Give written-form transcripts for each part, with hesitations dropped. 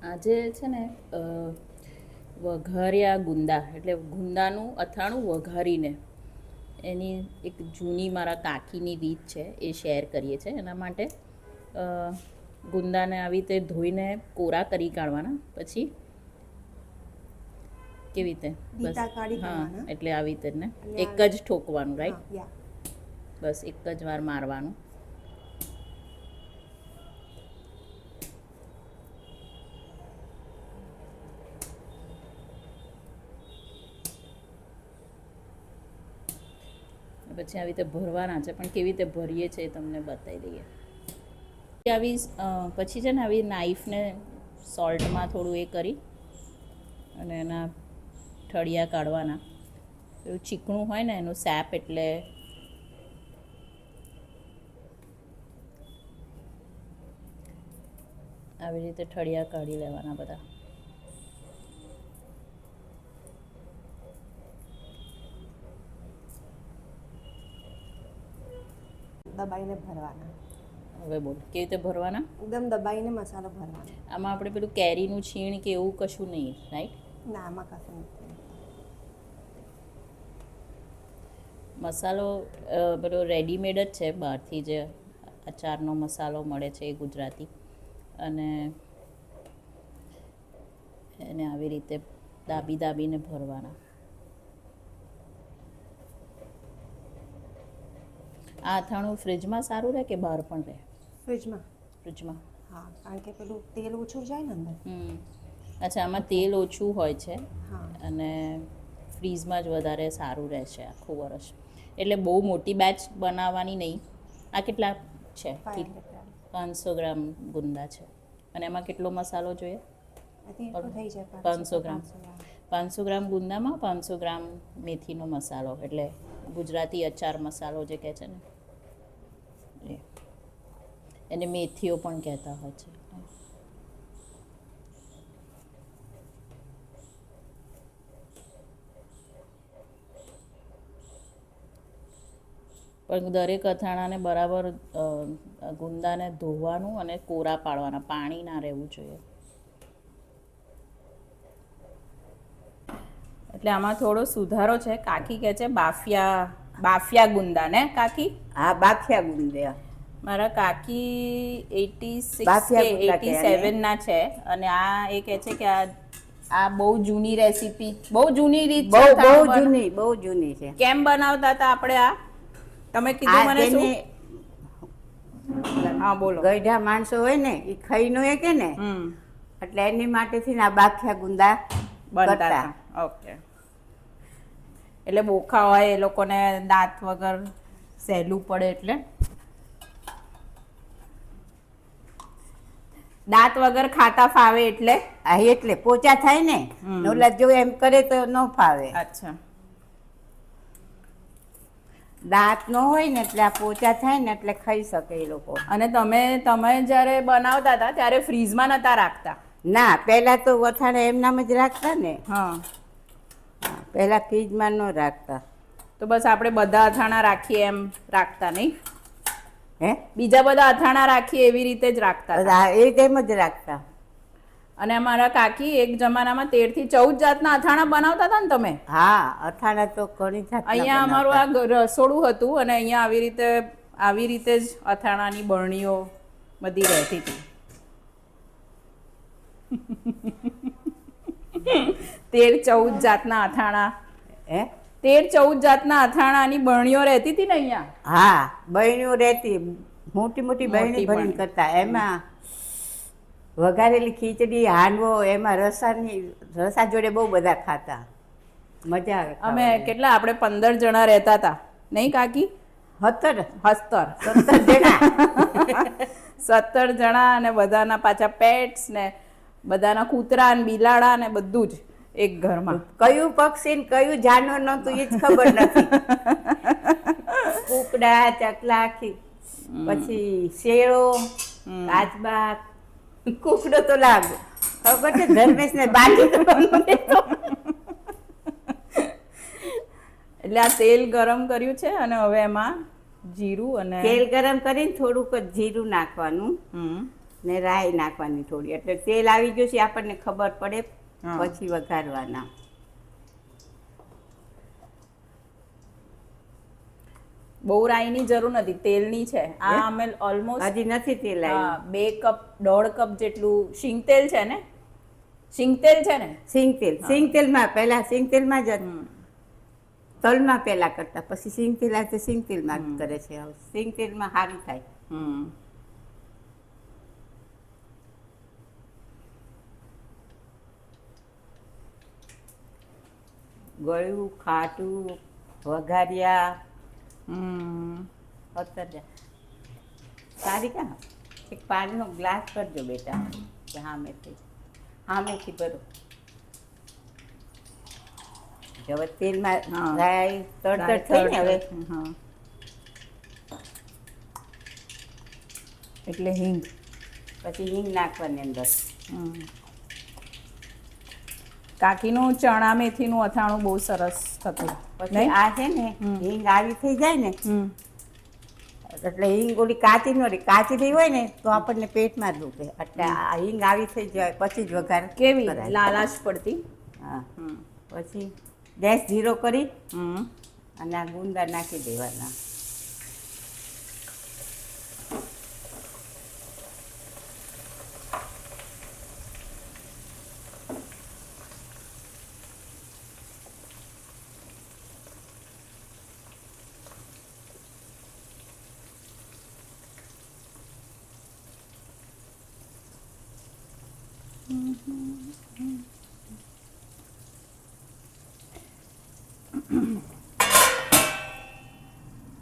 આજે છે ને વઘાર્યા ગુંદા એટલે ગુંદાનું અથાણું વઘારીને એની એક જૂની મારા કાકીની રીત છે એ શેર કરીએ છીએ. એના માટે ગુંદાને આવી રીતે ધોઈને કોરા કરી કાઢવાના, પછી કેવી રીતે બસ હા એટલે આવી રીતે ને એક જ ઠોકવાનું, રાઈટ? બસ એક જ વાર મારવાનું. પછી આવી રીતે ભરવાના છે, પણ કેવી રીતે ભરીએ છીએ એ તમને બતાવી દઈએ. આવી પછી છે ને આવી નાઈફને સોલ્ટમાં થોડું એ કરી અને એના ઠળિયા કાઢવાના. એવું ચીકણું હોય ને એનું સેપ, એટલે આવી રીતે ઠળિયા કાઢી લેવાના બધા. દબાઈને ભરવાના. હવે બોલ કેવી રીતે ભરવાના? એકદમ દબાઈને મસાલો ભરવાનો. આમાં આપણે પેલું કેરીનું છીણ કે એવું કશું નહીં, રાઈટ? ના, આમાં કશું નથી. મસાલો પેલો રેડીમેડ જ છે બહારથી, જે અચારનો મસાલો મળે છે એ ગુજરાતી. અને એને આવી રીતે દાબીને ભરવાના. આ અથાણું ફ્રીજમાં સારું રહે કે બહાર પણ રહે? ફ્રીજમાં. હા, કારણ કે પેલું તેલ ઓછું જાય ને અંદર. અચ્છા, આમાં તેલ ઓછું હોય છે હા, અને ફ્રીઝમાં જ વધારે સારું રહેશે આખું વર્ષ. એટલે બહુ મોટી બેચ બનાવવાની નહીં. આ કેટલા છે? 500 ગ્રામ ગુંદા છે. અને એમાં કેટલો મસાલો જોઈએ? 500 ગ્રામ. 500 ગ્રામ ગુંદામાં 500 ગ્રામ મેથીનો મસાલો, એટલે ગુજરાતી અચાર મસાલો જે કહે છે ને એને મેથીઓ પણ કહેતા હોય છે. પણ દરેક અથાણાને બરાબર ગુંદાને ધોવાનું અને કોરા પાડવાના, પાણી ના રહેવું જોઈએ. એટલે આમાં થોડો સુધારો છે. કાકી કહે છે બાફિયા ગુંદા ને કાકી? હા, બાફિયા ગુંદા. મારા કાકી 86 કે 87 ના છે, અને આ એ કહે છે કે આ બહુ જૂની રેસીપી, બહુ જૂની રીત છે. બહુ જૂની છે. કેમ બનાવતા હતા આપણે આ? તમે કીધું મને શું? હા બોલો. ગઈઢા માણસો હોય ને એ ખાઈ નો કે ને, એટલે એની માટેથી આ બાફિયા ગુંદા બનતા. ઓકે. એટલે બોખા હોય એ લોકોને દાંત વગર સહેલું પડે, એટલે દાંત વગર ખાતા ફાવે, એટલે એટલે પોચા થાય ને, ઓલા જો એમ કરે તો ન ફાવે. અચ્છા. દાંત ન હોય ને એટલે આ પોચા થાય ને એટલે ખાઈ શકે એ લોકો. અને તમે જ્યારે બનાવતા હતા ત્યારે ફ્રીઝમાં નતા રાખતા? ના, પહેલા તો વથાણા એમનામ જ રાખતા ને. હા, પહેલા ફ્રીજમાં ન રાખતા. તો બસ આપણે બધા અથાણા રાખીએ એમ રાખતા નહીં? હે, બીજા બધા અથાણા રાખીએ એવી રીતે જ રાખતા? એ તેમ જ રાખતા. અને અમારા કાકી એક જમાનામાં 13 થી 14 જાતના અથાણા બનાવતા હતા ને તમે? હા, અથાણા તો ઘણી જાતના. અહીંયા અમારું આ રસોડું હતું અને અહીંયા આવી રીતે જ અથાણાની બરણીઓ બધી રહેતી હતી. 13-14 જાતના અથાણા. 13-14 જાતના અથાણાની બરણીઓ રહેતી હતી ને અહીંયા? હા, બરણીઓ રહેતી, મોટી મોટી બરણી ભરીને કરતા. એમાં વઘારેલી ખીચડી, હાંડવો, એમાં રસા જોડે બહુ બધા ખાતા. મજા આવે. અમે કેટલા, આપણે 15 જણા રહેતા હતા નહીં કાકી? 17 જણા. 17 જણા, અને બધાના પાછા પેટ્સ ને બધાના કૂતરા ને બિલાડા ને બધું જ એક ઘરમાં. કયું પક્ષી ને કયું જાનવર નહોતું એ જ ખબર નથી. કુકડા, ચકલા, પછી શેરો, કાચબા, કુકડો તો લાગુ ખબર છે, ધર્મેશ ને બાજી. એટલે આ તેલ ગરમ કર્યું છે અને હવે એમાં જીરું અને તેલ ગરમ કરીને થોડુંક જીરું નાખવાનું. ને રાઈ નાખવાની થોડી, એટલે તેલ આવી ગયું છે આપણને ખબર પડે, હા. પછી વઘારવાના. બહુ રાઈની જરૂર નથી, તેલની છે આ. હે? અમે ઓલમોસ્ટ હજી નથી તેલ આવ્યું. 2 કપ 1.5 કપ જેટલું શીંગ તેલ છે ને, શીંગ તેલ છે ને. સિંગ તેલમાં પહેલા સિંગ તેલમાં જ તલમાં પહેલા કરતા, પછી સિંગ તેલ આવે તો સિંગ તેલમાં કરે છે. હવે સિંગ તેલમાં સારું થાય. હમ ગળ્યું, ખાટું, વઘાર્યા, હમ અત્યારે સારી કા એક પાણીનો ગ્લાસ કરજો બેટા, સામેથી ભરો. હવે તેલમાં હા. રાઈ તડતડ થઈ ને હવે, હા. એટલે હિંગ. પછી હિંગ નાખવાની અંદર. કાકીનું ચણા મેથીનું અથાણું બહુ સરસ થતું. પછી નહીં? આ છે ને હિંગ આવી થઈ જાય ને, હમ એટલે હિંગ ઓલી કાચી ન રહી, કાચી રહી હોય ને તો આપણને પેટમાં દુખે, એટલે આ હિંગ આવી થઈ જાય પછી જ વઘાર કેવી કરાય. લાલાશ પડતી. હા, પછી ગેસ ધીરો કરી હમ અને આ ગુંદા નાખી દેવાના.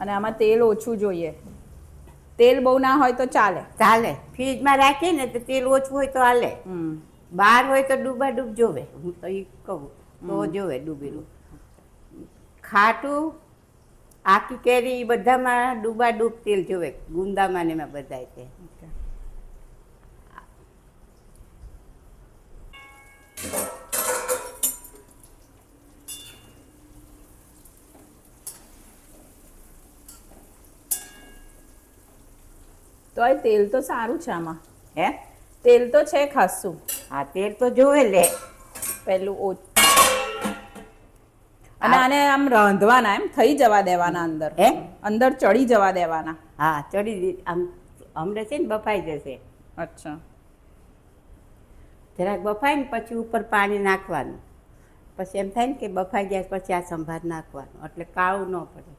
અને આમાં તેલ ઓછું જોઈએ. તેલ બહુ ના હોય તો ચાલે. ચાલે, ફ્રીજમાં રાખીએ ને તો તેલ ઓછું હોય તો હાલે, બહાર હોય તો ડૂબા ડૂબ જોવે. હું તો એ કહું તો જોવે ડૂબેલું. ખાટું, આખી કેરી ઈ બધામાં ડૂબા ડૂબ તેલ જોવે, ગુંદામાં ને એમાં બધાય તે. તો આ તેલ તો સારું છે આમાં. હે? તેલ તો છે ખાસું. હા, તેલ તો જોવે લે. પેલું અને આને આમ રાંધવાના, એમ થઈ જવા દેવાના અંદર. હે? અંદર ચડી જવા દેવાના. હા, આમ હમણાં છે ને બફાઈ જશે. અચ્છા. જરાક બફાય ને પછી ઉપર પાણી નાખવાનું, પછી એમ થાય ને કે બફાઈ ગયા પછી આ સંભાર નાખવાનું, એટલે કાળું ન પડે.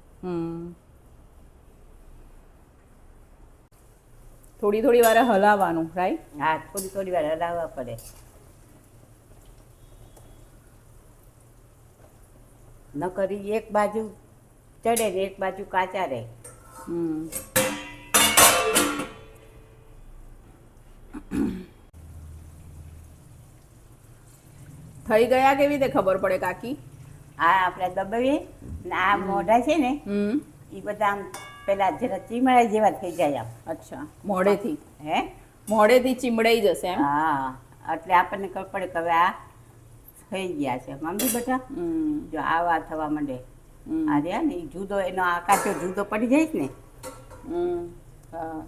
થોડી થોડી વાર હલાવવાનું, રાઈટ? હા, થોડી થોડી વાર હલાવવા પડે. ન કરી એક બાજુ ચડે ને એક બાજુ કાચા રહે. થઈ ગયા કેવી રીતે ખબર પડે કાકી? આ આપણે દબાવીએ ને આ મોઢા છે ને એ બધા આમ પેલા જરા ચીમડા જેવા થઈ જાય આમ. અચ્છા, મોઢેથી. હે? મોઢેથી ચીમડાઈ જશે એમ? હા, એટલે આપણને ખબર પડે કે હવે આ થઈ ગયા છે. મમ્મી બેટા જો આવા થવા માંડે, આ રહ્યા ને એ જુદો એનો આકાશો જુદો પડી જાય ને. હા.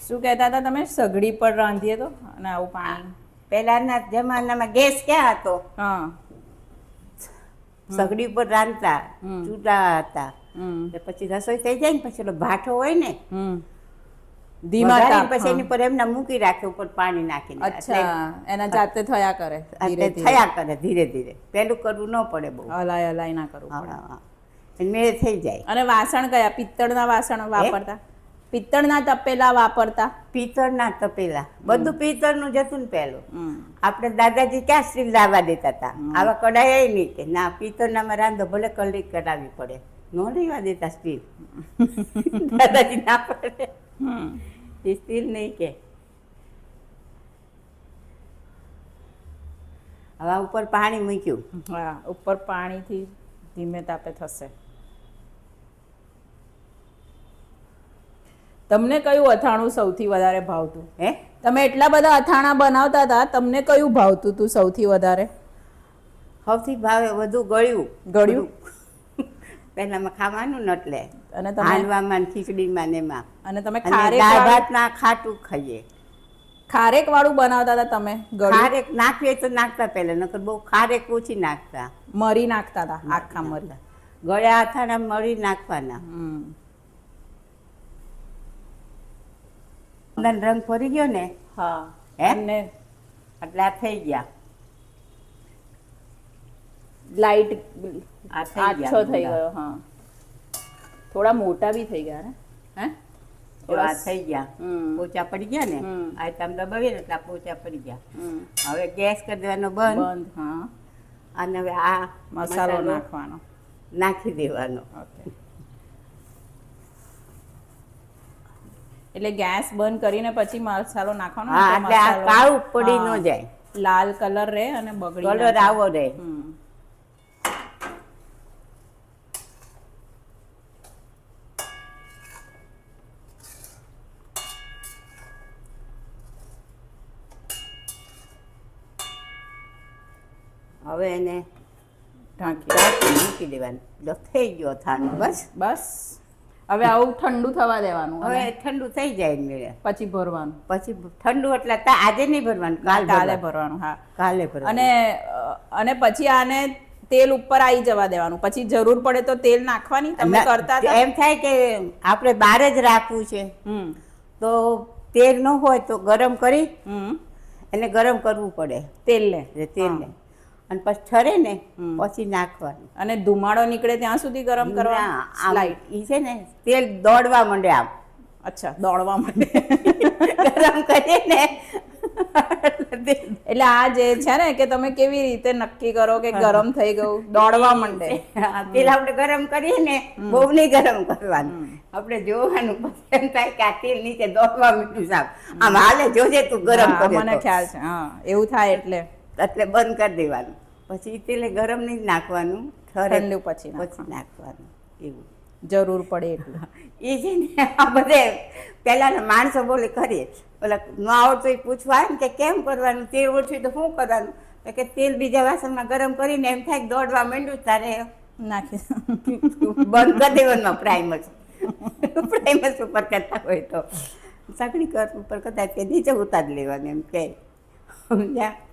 શું કહેતા હતા તમે? સઘડી પર રાંધીએ તો અને આવું પાણી? પહેલાના જમાનામાં ગેસ ક્યાં હતો? હા. સગડી ઉપર રાંધતા, ચૂલા હતા. પછી રસોઈ થઈ જાય ને પછી ઓલો ભાઠો હોય ને ધીમા વઘારીને તાપ. પછી એની પર એમના મૂકી રાખે ઉપર પાણી નાખીને. અચ્છા, એના જાતે થયા કરે. એટલે થયા કરે ધીરે ધીરે, પેલું કરવું ન પડે બહુ. હલાય હલાય ના કરવું પડે. હા, મેળ થઈ જાય. અને વાસણ કયા? પિત્તળના વાસણ વાપરતા? પિત્તળના તપેલા વાપરતા? પિત્તળના તપેલા, બધું પિત્તળનું જ હતું ને પેલું. આપણે દાદાજી ક્યાં સ્ટીલ લાવવા દેતા હતા? આવા કડાય નહીં કે ના, પિત્તળનામાં રાંધો ભલે કલરી કરાવવી પડે, ન લેવા દેતા સ્ટીલ. દાદાજી ના પડે એ સ્ટીલ નહીં કે. હવે ઉપર પાણી મૂક્યું. હા, ઉપર પાણીથી ધીમે તાપે થશે. તમને કયું અથાણું સૌથી વધારે ભાવતું? હે? તમે એટલા બધા અથાણા બનાવતા હતા, તમને કયું ભાવતું હતું સૌથી વધારે? સૌથી ભાવે વધુ ગળ્યું. ગળ્યું? પહેલામાં ખાવાનું ને એટલે અને તમે હાંડવામાં ને ખીચડીમાં ને એમાં અને તમે અને ખારેક દાળ વાળું ભાતના ખાટું ખાઈએ. ખારેક વાળું બનાવતા હતા તમે ગળ્યું ખારેક નાખીએ તો નાખતા પહેલા, નકર બહુ ખારેક ઓછી નાખતા. મરી નાખતા હતા આખા મરી. ગળ્યા અથાણા મરી નાખવાના. રંગ ફરી ગયો ને હા હે? અને એટલે આ થઈ ગયા. લાઈટ આ થઈ ગયા આછો થઈ ગુંદા. ગયો. હા થોડા મોટા બી થઈ ગયા ને હે જો આ થઈ ગયા. હમ. પોચા પડી ગયા ને હમ. આ તમે દબાવીએ ને એટલે આ પોચા પડી ગયા. હમ. હવે ગેસ કરી દેવાનો બંધ બંધ. હા અને હવે આ મસાલો નાખવાનો. નાખી દેવાનો. ઓકે એટલે ગેસ બંધ કરીને પછી મસાલો નાખવાનો હા તો એટલે આ મસાલો- કાળું પડી હા. ન જાય, લાલ કલર રહે અને બગડી ના કલર જાય. આવો રહે. હમ. હવે એને ઢાંકી ઢાંકી મૂકી દેવાનું. જો થઈ ગયો થાળો બસ. બસ હવે આવું ઠંડુ થવા દેવાનું હવે અને ઠંડુ થઈ જાય ને પછી ભરવાનું. પછી ઠંડુ એટલે આજે નહીં ભરવાનું, કાલે કાલે ભરવાનું. હા કાલે ભરવાનું. અને પછી આને તેલ ઉપર આવી જવા દેવાનું. પછી જરૂર પડે તો તેલ નાખવાની તમે કરતા હતા? એમ થાય કે આપણે બહાર જ રાખવું છે હમ તો તેલ ન હોય તો ગરમ કરી હમ એને ગરમ કરવું પડે તેલને. તેલને, અને પછી ઠરે ને પછી નાખવાનું. અને ધુમાડો નીકળે ત્યાં સુધી ગરમ કરવાનું. ના, આમ સ્લાઇડ. ઈ છે ને તેલ દોડવા માંડે આમ અચ્છા દોડવા માટે. ગરમ કરીએ ને એટલે આ જે છે ને કે તમે કેવી રીતે નક્કી કરો કે ગરમ થઈ ગયું? દોડવા માંડે. તેલ આપણે ગરમ કરીએ ને બહુ નહીં ગરમ કરવાનું, આપણે જોવાનું. પછી એમ થાય કે આ તેલ નીચે દોડવા માંડ્યું સાહેબ, આમ હાલે જોજે તું ગરમ હા, કરે મને તો. ખ્યાલ છે. હા એવું થાય એટલે એટલે બંધ કરી દેવાનું. પછી તેલે ગરમ નહીં નાખવાનું, ઠંડુ પછી પછી નાખવાનું. એવું જરૂર પડે એટલું. એ છે ને આ બધે પહેલાના માણસો બોલે કરીએ, ઓલા ન આવડતું એ પૂછવા આવે ને કે કેમ કરવાનું, તેલ ઓછું તો શું કરવાનું, તો કે તેલ બીજા વાસણમાં ગરમ કરીને એમ થાય કે દોડવા માંડ્યું તારે નાખી બંધ કરી દેવાનું. પ્રાઇમસ ઉપર કરતા હોય તો સગડી કર ઉપર કરતા કે નીચે ઉતારી લેવાનું એમ કે.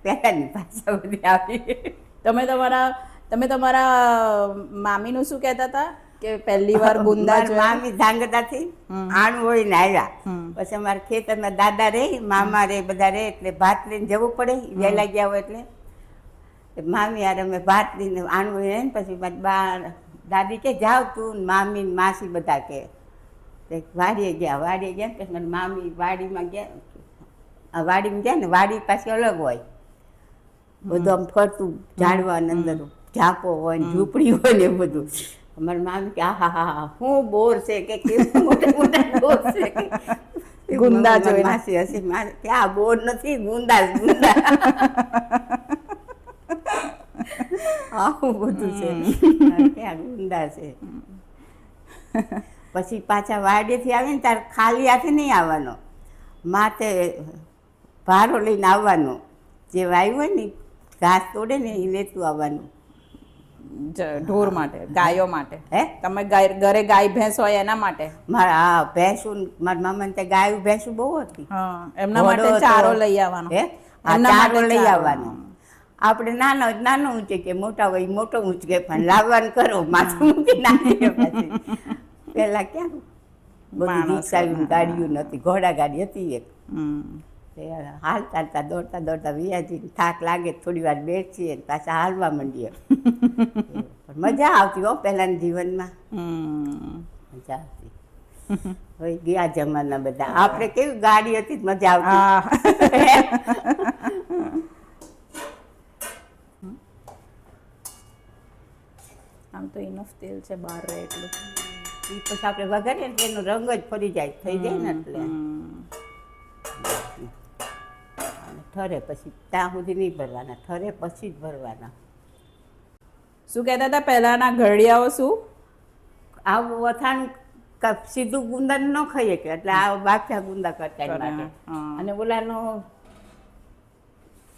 પહેલાની ભાષા બધી આવી. તમે તમારા મામીનું શું કહેતા હતા કે પહેલી વાર ગુંદા મારી જોયા? મામી ધાંગધાથી આણું હોઈને આવ્યા. પછી અમારા ખેતરમાં દાદા રે, મામા રે, બધા રે, એટલે ભાત લઈને જવું પડે. વહેલા ગયા હોય એટલે મામી યાર અમે ભાત લઈને આણું હોય ને પછી મારી બા દાદી કે જાવ તું, ને મામી ને માસી બધા કે વાડીએ ગયા ને પછી મારી મામી વાડીમાં ગયા. વાડીમાં ગયા ને વાડી પાછી અલગ હોય, બધું આમ ફરતું ઝાડવા અંદર ઝાપો હોય ને ઝૂંપડી હોય ને એવું બધું. અમારી મામી કે હા હા હા શું બોર છે કે કેવું મોટા મોટા બોર છે કે ગુંદા જોઈને. માસી હસી કે આ બોર નથી, ગુંદા જ ગુંદા. આવું બધું છે કે આ ગુંદા છે. પછી પાછા વાડીએથી આવીને ત્યારે ખાલી હાથે નહીં આવવાનો, માથે ભારો લઈને આવવાનો. જે વાયુ હોય ને ઘાસ તોડે ને એ લેતું આવવાનું. ઢોર માટે, ગાયો માટે? હે તમે ઘરે ગાય ભેંસ હોય એના માટે? મારા હા ભેંસું, મારા મામાને ત્યાં ગાયું ભેંસું બહુ હતી. હા એમના ઘોડો માટે હતો. ચારો લઈ આવવાનો. હે આ એમના ચારો માટે લઈ ચારો. આવવાનો. આપણે નાનો ઊંચે કે મોટા હોય મોટો ઊંચકે પણ લાવવાનું કરો, માથું મૂકી નાખીએ. પછી પેલા ક્યાં બધું રિક્ષાયું ગાડીઓ નથી, ઘોડા ગાડી હતી એક. હાલ ચાલતા દોડતા દોડતા વિયાજી થાક લાગે થોડી વાર બેસીએ પાછા હાલવા માંડીએ. પણ મજા આવતી હો પહેલાના જીવનમાં, મજા આવતી. હવે ગયા જમાના બધા. આપણે કેવી ગાડી હતી મજા આવતી. આમ તો ઇનફ તેલ છે બહાર રહે એટલું. એ પછી આપણે વઘારીએ એટલે એનો રંગ જ ફરી જાય, થઈ જાય ને એટલે. ઠરે પછી ત્યાં સુધી નહીં ભરવાના, ઠરે પછી જ ભરવાના. શું કહેતા હતા પહેલાના ઘડિયાઓ? શું આવું વથાણું સીધું ગુંદા ન ખાઈએ કે એટલે આ બાફ્યા ગુંદા કરતા એના માટે. અને ઓલાનો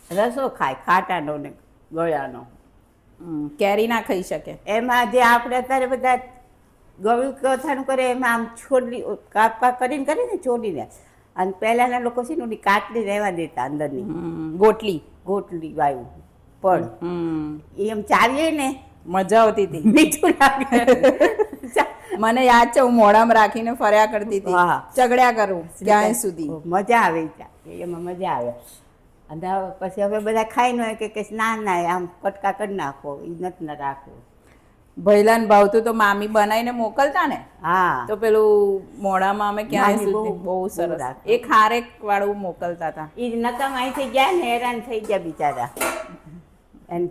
રસો ખાય ખાટાનો ને ગળાનો. કેરી ના ખાઈ શકે? એમાં જે આપણે અત્યારે બધા ગળું કથાનું કરે એમાં આમ છોડી કાપ કરીને કરે ને છોડીને, અને પહેલાંના લોકો છે ને ઓલી કાટલી રહેવા દેતા અંદરની ગોટલી. ગોટલી વાયુ પણ હમ એ એમ ચાલીએ ને મજા આવતી હતી. મીઠું લાગે. મને યાદ છે, હું મોઢામાં રાખીને ફર્યા કરતી હતી, હા. ચગડ્યા કરું ક્યાંય સુધી. મજા આવે એમાં મજા આવે. અને હવે પછી હવે બધા ખાઈ ન હોય કે ના ના આમ કટકા કરી નાખો, એ નથી ના રાખો. ભૈલાને ભાવતું તો મામી બનાવીને મોકલતા ને, હા તો પેલું મોઢામાં અમે ક્યાંય મામી સુધી બહુ- બહુ બહુ સરસ રાખે. એ ખારેક વાળું મોકલતા હતા. એ નકામ અહીંથી ગયા ને હેરાન થઈ ગયા બિચારા. એને